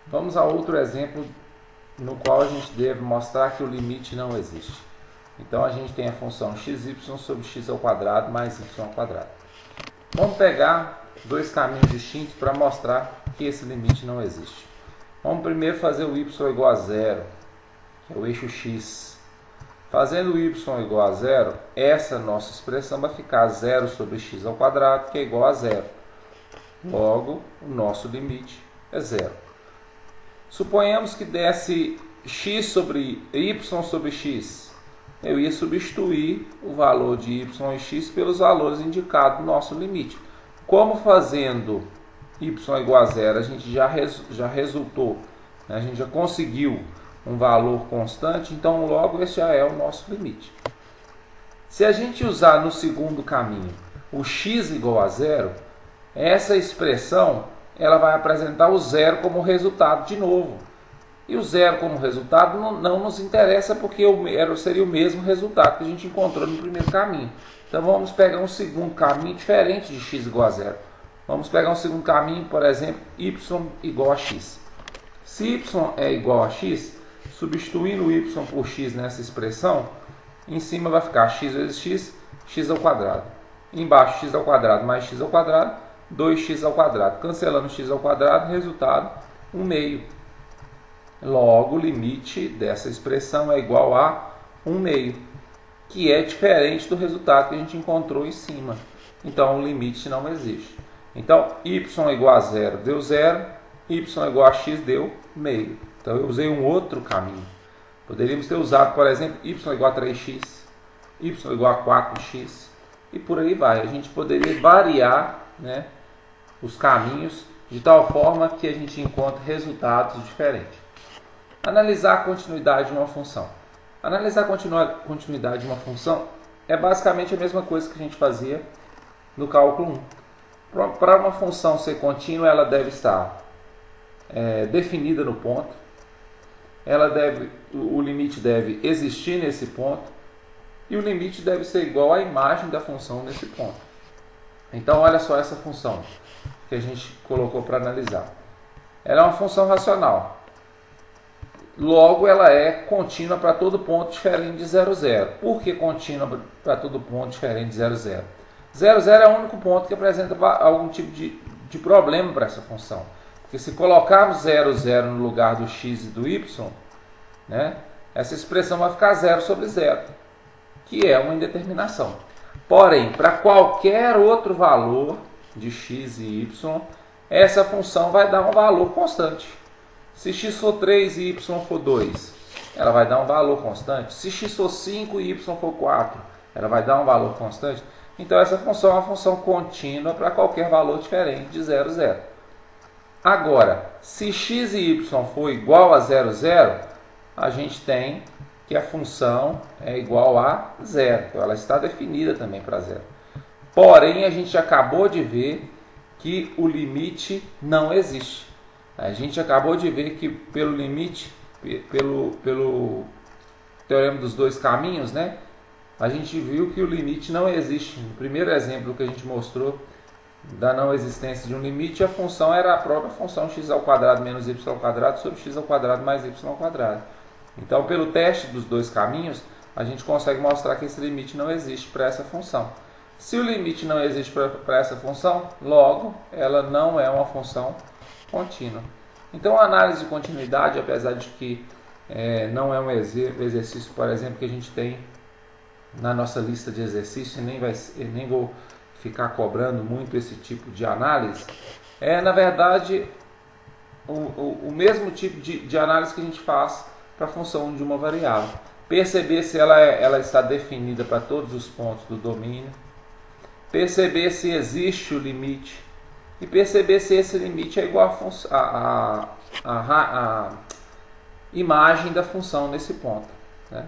Vamos a outro exemplo no qual a gente deve mostrar que o limite não existe. Então a gente tem a função xy sobre x ao quadrado mais y ao quadrado. Vamos pegar dois caminhos distintos para mostrar que esse limite não existe. Vamos primeiro fazer o y igual a zero, que é o eixo x. Fazendo o y igual a zero, essa nossa expressão vai ficar zero sobre x ao quadrado, que é igual a zero. Logo, o nosso limite é zero. Suponhamos que desse x sobre y sobre x. Eu ia substituir o valor de y e x pelos valores indicados no nosso limite. Como fazendo y igual a zero, a gente já resultou, né? A gente já conseguiu um valor constante, então logo esse já é o nosso limite. Se a gente usar no segundo caminho o x igual a zero, essa expressão ela vai apresentar o zero como resultado de novo. E o zero como resultado não nos interessa porque seria o mesmo resultado que a gente encontrou no primeiro caminho. Então vamos pegar um segundo caminho diferente de x igual a zero. Vamos pegar um segundo caminho, por exemplo, y igual a x. Se y é igual a x, substituindo o y por x nessa expressão, em cima vai ficar x vezes x, x ao quadrado. Embaixo x ao quadrado mais x ao quadrado, 2x ao quadrado. Cancelando x ao quadrado, resultado 1 meio. Logo, o limite dessa expressão é igual a 1 meio, que é diferente do resultado que a gente encontrou em cima. Então, o limite não existe. Então, y igual a zero deu zero, y igual a x deu meio. Então, eu usei um outro caminho. Poderíamos ter usado, por exemplo, y igual a 3x, y igual a 4x, e por aí vai. A gente poderia variar, né, os caminhos de tal forma que a gente encontre resultados diferentes. Analisar a continuidade de uma função. Analisar a continuidade de uma função é basicamente a mesma coisa que a gente fazia no cálculo 1. Para uma função ser contínua, ela deve estar definida no ponto. O limite deve existir nesse ponto. E o limite deve ser igual à imagem da função nesse ponto. Então, olha só essa função que a gente colocou para analisar. Ela é uma função racional. Logo, ela é contínua para todo ponto diferente de 0, 0. Por que contínua para todo ponto diferente de 0, 0? 0, 0 é o único ponto que apresenta algum tipo de problema para essa função. Porque se colocarmos 0, 0 no lugar do x e do y, né, essa expressão vai ficar 0 sobre 0, que é uma indeterminação. Porém, para qualquer outro valor de x e y, essa função vai dar um valor constante. Se x for 3 e y for 2, ela vai dar um valor constante. Se x for 5 e y for 4, ela vai dar um valor constante. Então essa função é uma função contínua para qualquer valor diferente de 0, 0. Agora, se x e y for igual a 0, 0, a gente tem que a função é igual a 0. Então ela está definida também para 0. Porém, a gente acabou de ver que o limite não existe. A gente acabou de ver que pelo limite, pelo teorema dos dois caminhos, né, a gente viu que o limite não existe. No primeiro exemplo que a gente mostrou da não existência de um limite, a função era a própria função x ao quadrado menos y ao quadrado sobre x ao quadrado mais y ao quadrado. Então, pelo teste dos dois caminhos, a gente consegue mostrar que esse limite não existe para essa função. Se o limite não existe para essa função, logo, ela não é uma função contínua. Então, a análise de continuidade, apesar de que não é um exercício, por exemplo, que a gente tem na nossa lista de exercícios, nem vou ficar cobrando muito esse tipo de análise, na verdade, o mesmo tipo de análise que a gente faz para a função de uma variável. Perceber se ela está definida para todos os pontos do domínio, perceber se existe o limite, e perceber se esse limite é igual à imagem da função nesse ponto, né?